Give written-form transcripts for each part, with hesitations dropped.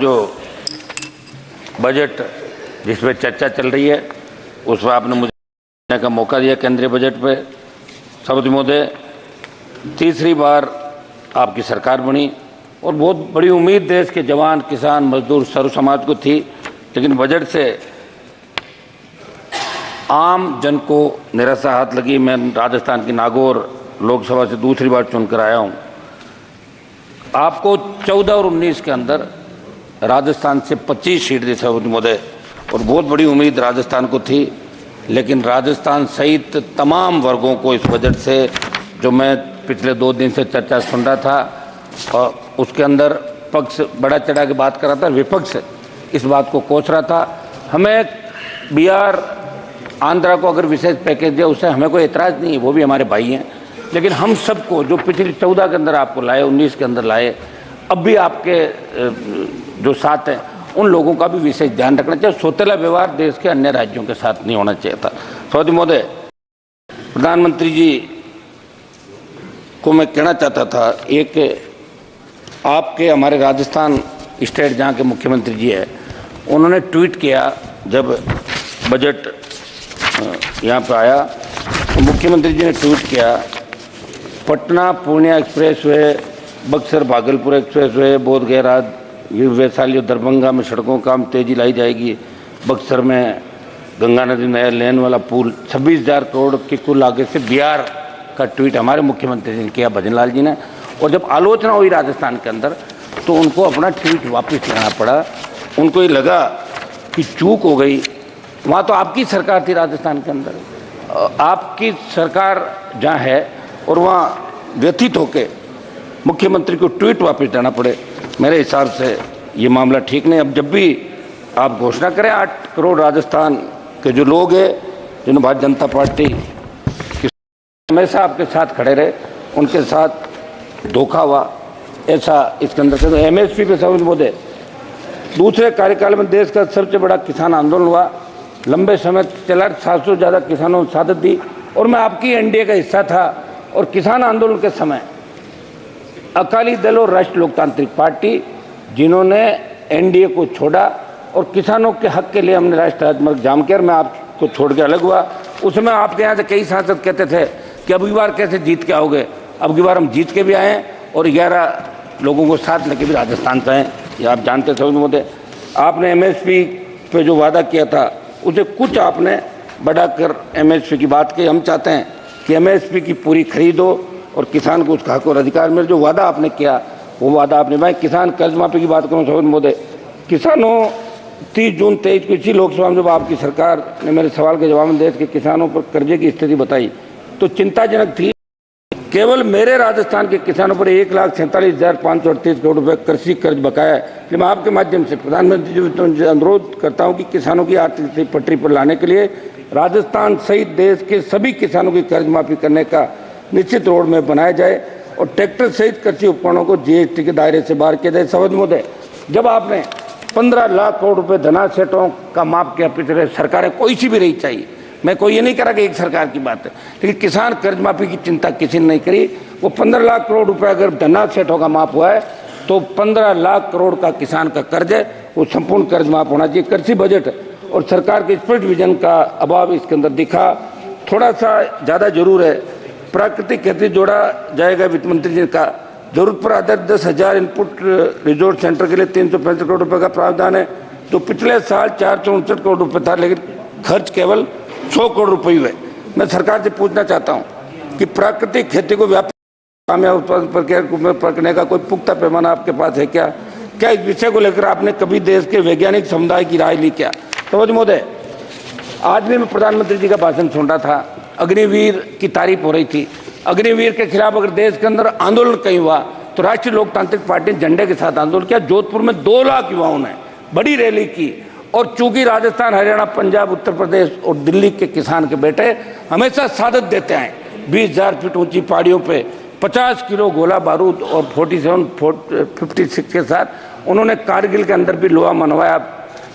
जो बजट जिस पर चर्चा चल रही है उस पर आपने मुझे कहने का मौका दिया। केंद्रीय बजट पे सभापति महोदय, तीसरी बार आपकी सरकार बनी और बहुत बड़ी उम्मीद देश के जवान, किसान, मजदूर, सर्व समाज को थी, लेकिन बजट से आम जन को निराशा हाथ लगी। मैं राजस्थान की नागौर लोकसभा से दूसरी बार चुनकर आया हूँ। आपको 14 और 19 के अंदर राजस्थान से 25 सीट दी सभापति महोदय, और बहुत बड़ी उम्मीद राजस्थान को थी, लेकिन राजस्थान सहित तमाम वर्गों को इस बजट से, जो मैं पिछले 2 दिन से चर्चा सुन रहा था, और उसके अंदर पक्ष बड़ा चढ़ा के बात कर रहा था, विपक्ष इस बात को कोस रहा था। हमें बिहार, आंध्रा को अगर विशेष पैकेज दिया उससे हमें कोई एतराज़ नहीं है, वो भी हमारे भाई हैं, लेकिन हम सबको जो पिछली 14 के अंदर आपको लाए, 19 के अंदर लाए, अब भी आपके जो साथ हैं उन लोगों का भी विशेष ध्यान रखना चाहिए। सौतेला व्यवहार देश के अन्य राज्यों के साथ नहीं होना चाहिए था। सभापति महोदय, प्रधानमंत्री जी को मैं कहना चाहता था, एक आपके हमारे राजस्थान स्टेट जहाँ के मुख्यमंत्री जी है, उन्होंने ट्वीट किया जब बजट यहाँ पर आया, तो मुख्यमंत्री जी ने ट्वीट किया, Patna Purnia expressway, Buxar Bhagalpur expressway, Bodhgaya Vaishali और दरभंगा में सड़कों का काम तेजी लाई जाएगी। बक्सर में गंगा नदी नया लेन वाला पुल 26,000 करोड़ की कुल लागत से। बिहार का ट्वीट हमारे मुख्यमंत्री जी ने किया, भजन लाल जी ने, और जब आलोचना हुई राजस्थान के अंदर तो उनको अपना ट्वीट वापस लेना पड़ा। उनको ये लगा कि चूक हो गई। वहाँ तो आपकी सरकार थी राजस्थान के अंदर, आपकी सरकार जहाँ है, और वहाँ व्यथित होकर मुख्यमंत्री को ट्वीट वापस देना पड़े, मेरे हिसाब से ये मामला ठीक नहीं। अब जब भी आप घोषणा करें, 8 करोड़ राजस्थान के जो लोग हैं, जिन्होंने भारतीय जनता पार्टी हमेशा आपके साथ खड़े रहे, उनके साथ धोखा हुआ, ऐसा इसके अंदर से। MSP पे सभापति महोदय, दूसरे कार्यकाल में देश का सबसे बड़ा किसान आंदोलन हुआ, लंबे समय चला, 700 से ज़्यादा किसानों ने शहादत दी, और मैं आपकी NDA का हिस्सा था। और किसान आंदोलन के समय अकाली दल और राष्ट्रीय लोकतांत्रिक पार्टी, जिन्होंने NDA को छोड़ा और किसानों के हक के लिए हमने राष्ट्रीय राजमार्ग जाम किया, मैं आपको छोड़ के अलग हुआ। उस समय आपके यहाँ से कई सांसद कहते थे कि अब की बार कैसे जीत के आओगे। अब की बार हम जीत के भी आए और 11 लोगों को साथ लेके भी राजस्थान से आए, ये आप जानते थे महोदय। आपने MSP पे जो वादा किया था उसे कुछ आपने बढ़ाकर MSP की बात की। हम चाहते हैं कि MSP की पूरी खरीद हो और किसान को उसका हक और अधिकार मिले। जो वादा आपने किया वो वादा आपने निभाया। किसान कर्ज माफी की बात करूँ सभापति महोदय, किसानों 30 जून 23 को इसी लोकसभा में जब आपकी सरकार ने मेरे सवाल के जवाब में देश के किसानों पर कर्जे की स्थिति बताई तो चिंताजनक थी। केवल मेरे राजस्थान के किसानों पर 1,47,538 करोड़ रुपये कृषि कर्ज बकाया है। इसलिए मैं आपके माध्यम से प्रधानमंत्री जी से अनुरोध करता हूं कि किसानों की आर्थिक स्थिति पटरी पर लाने के लिए राजस्थान सहित देश के सभी किसानों की कर्ज माफी करने का निश्चित रोड में बनाया जाए, और ट्रैक्टर सहित कृषि उपकरणों को GST के दायरे से बाहर किया जाए। सभापति महोदय, जब आपने 15 लाख करोड़ रुपये धनासेठों का माफ किया, पिछले सरकारें कोई सी भी रही चाहिए, मैं कोई ये नहीं कह रहा कि एक सरकार की बात है, लेकिन किसान कर्ज माफी की चिंता किसी ने नहीं करी। वो 15 लाख करोड़ रुपए अगर धनासेठों का माफ हुआ है तो 15 लाख करोड़ का किसान का कर्ज है, वो संपूर्ण कर्ज माफ होना चाहिए। कृषि बजट और सरकार के स्पष्ट विजन का अभाव इसके अंदर दिखा। थोड़ा सा ज़्यादा जरूर है, प्राकृतिक खेती जोड़ा जाएगा, वित्त मंत्री जी का। जरूरत पर आधारित 10,000 इनपुट रिसोर्स सेंटर के लिए 365 करोड़ रुपए का प्रावधान है, जो पिछले साल 469 करोड़ रुपए था, लेकिन खर्च केवल 100 करोड़ रुपए हुए। मैं सरकार से पूछना चाहता हूं कि प्राकृतिक खेती को व्यापक कामयाब उत्पादन प्रक्रिया करने का कोई पुख्ता पैमाना आपके पास है क्या? क्या इस विषय को लेकर आपने कभी देश के वैज्ञानिक समुदाय की राय ली क्या? सभापति महोदय, आज भी मैं प्रधानमंत्री जी का भाषण सुन रहा था, अग्निवीर की तारीफ हो रही थी। अग्निवीर के खिलाफ अगर देश के अंदर आंदोलन कहीं हुआ तो राष्ट्रीय लोकतांत्रिक पार्टी ने झंडे के साथ आंदोलन किया। जोधपुर में 2 लाख युवाओं ने बड़ी रैली की, और चूंकि राजस्थान, हरियाणा, पंजाब, उत्तर प्रदेश और दिल्ली के किसान के बेटे हमेशा शहादत देते हैं। 20,000 फीट ऊंची पहाड़ियों पे 50 किलो गोला बारूद और 56 के साथ उन्होंने कारगिल के अंदर भी लोहा मनवाया।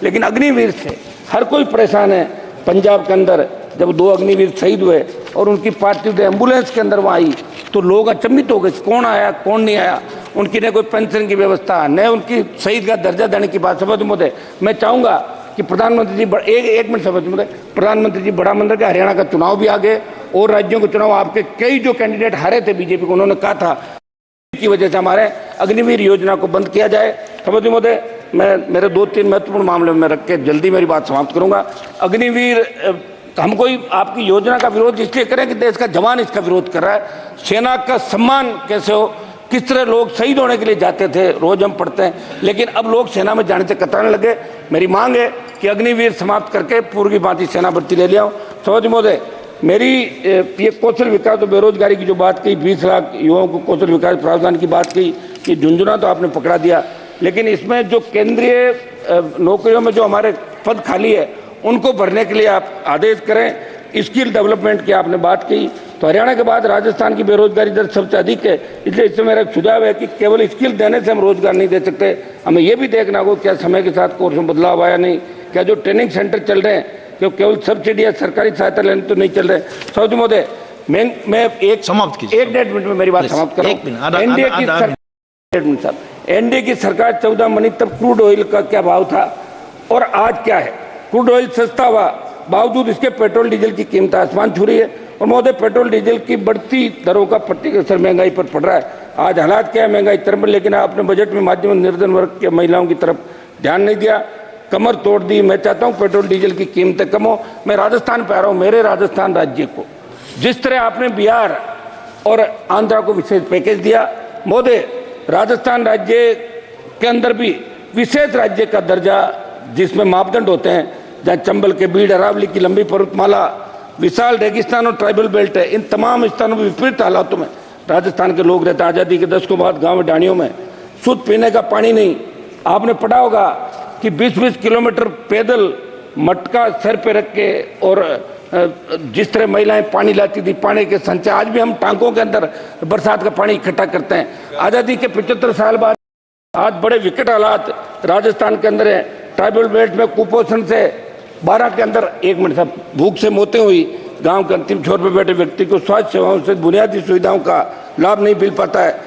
लेकिन अग्निवीर से हर कोई परेशान है। पंजाब के अंदर जब 2 अग्निवीर शहीद हुए और उनकी पार्थिव देह एम्बुलेंस के अंदर वहाँ आई तो लोग अचंभित हो गए, कौन आया कौन नहीं आया। उनकी न कोई पेंशन की व्यवस्था, न उनकी शहीद का दर्जा देने की बात। सभापति महोदय, मैं चाहूँगा कि प्रधानमंत्री जी एक मिनट सभापति महोदय, प्रधानमंत्री जी बड़ा मंदिर का हरियाणा का चुनाव भी आ गए और राज्यों के चुनाव आपके कई जो कैंडिडेट हारे थे बीजेपी को, उन्होंने कहा था की वजह से हमारे अग्निवीर योजना को बंद किया जाए। सभापति महोदय, मैं मेरे 2-3 महत्वपूर्ण मामले में रख के जल्दी मेरी बात समाप्त करूंगा। अग्निवीर, हम कोई आपकी योजना का विरोध इसलिए करें कि देश का जवान इसका विरोध कर रहा है। सेना का सम्मान कैसे हो, किस तरह लोग शहीद होने के लिए जाते थे, रोज हम पढ़ते हैं, लेकिन अब लोग सेना में जाने से कतराने लगे। मेरी मांग है कि अग्निवीर समाप्त करके पूर्व की भांति सेना भर्ती ले लिया हूँ। सभापति महोदय, मेरी ये कौशल विकास और बेरोजगारी की जो बात कही, 20 लाख युवाओं को कौशल विकास प्रावधान की बात कही, ये झुंझुना तो आपने पकड़ा दिया, लेकिन इसमें जो केंद्रीय नौकरियों में जो हमारे पद खाली है उनको भरने के लिए आप आदेश करें। स्किल डेवलपमेंट की आपने बात की, तो हरियाणा के बाद राजस्थान की बेरोजगारी दर सबसे अधिक है, इसलिए इससे मेरा सुझाव है कि केवल स्किल देने से हम रोजगार नहीं दे सकते, हमें ये भी देखना होगा क्या समय के साथ कोर्स में बदलाव आया नहीं, क्या जो ट्रेनिंग सेंटर चल रहे हैं क्यों केवल सब्सिडी या सरकारी सहायता लेने तो नहीं चल रहे। सभापति महोदय, मैं एक समाप्त कीजिए, 1-1.5 मिनट में मेरी बात समाप्त करूं। एनडीए की सरकार 14 महीने तब क्रूड ऑयल का क्या भाव था और आज क्या है? क्रूड ऑयल सस्ता हुआ, बावजूद इसके पेट्रोल डीजल की कीमत आसमान छू रही है। और महोदय, पेट्रोल डीजल की बढ़ती दरों का प्रत्यक्ष असर महंगाई पर पड़ रहा है। आज हालात क्या है महंगाई तरफ, लेकिन आपने बजट में माध्यम निर्धन वर्ग के महिलाओं की तरफ ध्यान नहीं दिया, कमर तोड़ दी। मैं चाहता हूं पेट्रोल डीजल की कीमतें कम हो। मैं राजस्थान पे आ रहा हूं, मेरे राजस्थान राज्य को जिस तरह आपने बिहार और आंध्रा को विशेष पैकेज दिया, महोदय राजस्थान राज्य के अंदर भी विशेष राज्य का दर्जा, जिसमें मापदंड होते हैं, जहाँ चंबल के बीड़, अरावली की लंबी पर्वतमाला, विशाल रेगिस्तान और ट्राइबल बेल्ट है, इन तमाम स्थानों में विपरीत हालातों में राजस्थान के लोग रहते हैं। आज़ादी के दशकों बाद गाँव में डाणियों में शुद्ध पीने का पानी नहीं। आपने पढ़ा होगा कि 20-20 किलोमीटर पैदल मटका सर पे रख के और जिस तरह महिलाएं पानी लाती थी, पानी के संचय, आज भी हम टांकों के अंदर बरसात का पानी इकट्ठा करते हैं। आज़ादी के 75 साल बाद आज बड़े विकट हालात राजस्थान के अंदर है। ट्राइबल बेल्ट में कुपोषण से 12 के अंदर 1 मिनट साहब, भूख से मौतें हुई। गांव के अंतिम छोर पर बैठे व्यक्ति को स्वास्थ्य सेवाओं से बुनियादी सुविधाओं का लाभ नहीं मिल पाता है।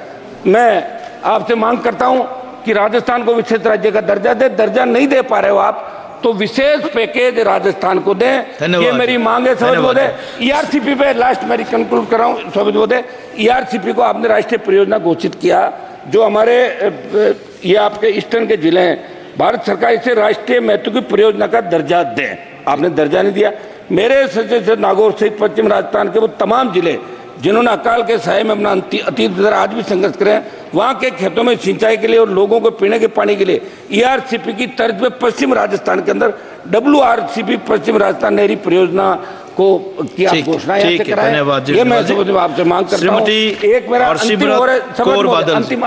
मैं आपसे मांग करता हूं कि राजस्थान को विशेष राज्य का दर्जा दे। दर्जा नहीं दे पा रहे हो आप, तो विशेष पैकेज राजस्थान को दें, ये मेरी मांग है। सभापति महोदय, ईआरसीपी पे लास्ट मेरी कंक्लूड कर रहा हूं। सभापति महोदय, ईआरसीपी को आपने राष्ट्रीय परियोजना घोषित किया, जो हमारे ये आपके ईस्टर्न के जिले हैं, भारत सरकार इसे राष्ट्रीय महत्व की परियोजना का दर्जा दें। आपने दर्जा नहीं दिया। मेरे सचिव नागौर सहित पश्चिम राजस्थान के वो तमाम जिले जिन्होंने अकाल के साये में अपना अतीत आज भी संघर्ष करें, वहाँ के खेतों में सिंचाई के लिए और लोगों को पीने के पानी के लिए ईआरसीपी की तर्ज पे पश्चिम राजस्थान के अंदर WRCP पश्चिम राजस्थान नहरी परियोजना को की आप घोषणा यहाँ से कराएं। ये मैं आपसे मांग करता हूँ। एक मेरा अंतिम और अंतिम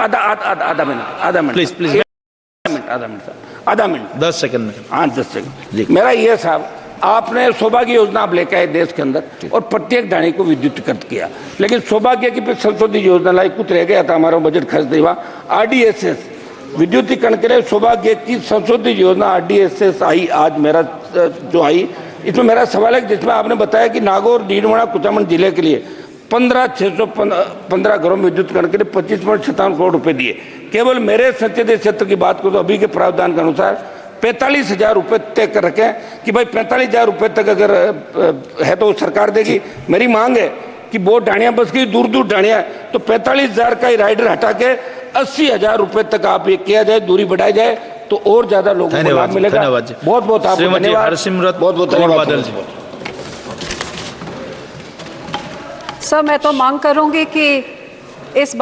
आधा मिनट 10 सेकंड में। हाँ 10 सेकंड। मेरा ये साहब, आपने सौभाग्य योजना आप लेकर आए देश के अंदर और प्रत्येक ढाणी को विद्युतीकृत किया, लेकिन सौभाग्य की फिर संशोधित योजना लाई, कुछ रह गया था, हमारा बजट खर्च नहीं हुआ। RDSS विद्युतीकरण के लिए सौभाग्य की संशोधित योजना RDSS आई, आज मेरा जो आई, इसमें मेरा सवाल है जिसमें आपने बताया कि नागौर, डीडवाड़ा, कुचामन जिले के लिए 15,615 घरों में विद्युतीकरण के लिए 25.57 करोड़ रुपए दिए। केवल मेरे संसदीय क्षेत्र की बात करो तो अभी के प्रावधान के अनुसार 45,000 रुपये तय कर रखे कि भाई 45,000 रुपये तक अगर है तो सरकार देगी। मेरी मांग है कि बहुत ढाणियां बस गई, दूर दूर ढाणियां, तो 45,000 का ही राइडर हटा के 80,000 रुपये तक आप ये किया जाए, दूरी बढ़ाई जाए, तो और ज्यादा लोगों को लाभ मिलेगा। बहुत बहुत आपको धन्यवाद। हरसिमरत बहुत बहुत धन्यवाद। सर, मैं तो मांग करूंगी कि इस